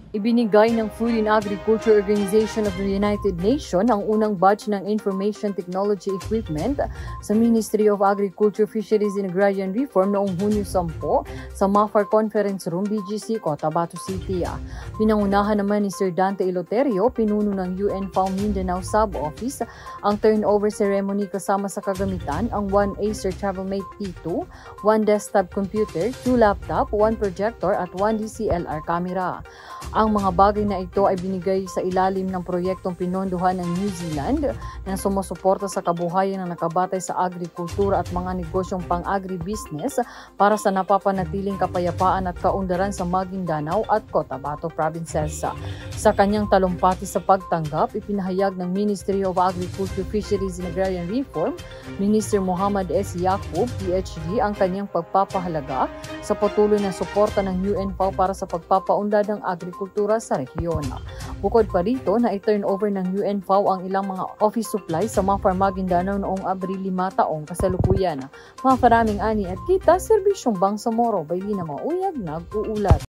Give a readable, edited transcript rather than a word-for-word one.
Ibinigay ng Food and Agriculture Organization of the United Nations ang unang batch ng Information Technology Equipment sa Ministry of Agriculture, Fisheries and Agrarian Reform noong Hunyo 10 sa MAFAR Conference Room, BGC, Cotabato City. Pinangunahan naman ni Sir Dante Iloterio, pinuno ng UN-FAO Mindanao Sub-Office, ang turnover ceremony kasama sa kagamitan ang 1 Acer Travelmate P2, 1 desktop computer, 2 laptop, 1 projector at 1 DCLR camera. Ang mga bagay na ito ay binigay sa ilalim ng proyektong pinondohan ng New Zealand na sumusuporta sa kabuhayan na nakabatay sa agrikultura at mga negosyong pang-agribusiness para sa napapanatiling kapayapaan at kaundaran sa Maguindanao at Cotabato provinces. Sa kanyang talumpati sa pagtanggap, ipinahayag ng Ministry of Agriculture, Fisheries and Agrarian Reform, Minister Muhammad S. Yaqub, PhD, ang kanyang pagpapahalaga sa patuloy na suporta ng UN-FAO para sa pagpapaunlad ng agrikultura sa rehiyon. Bukod pa rito na i-turnover ng UN-FAO ang ilang mga office supplies sa MAFAR Maguindanao noong Abril 5 taong kasalukuyan. Maraming ani at kita, Serbisyong Bangsamoro, Baylina Mauyag, nag-uulat.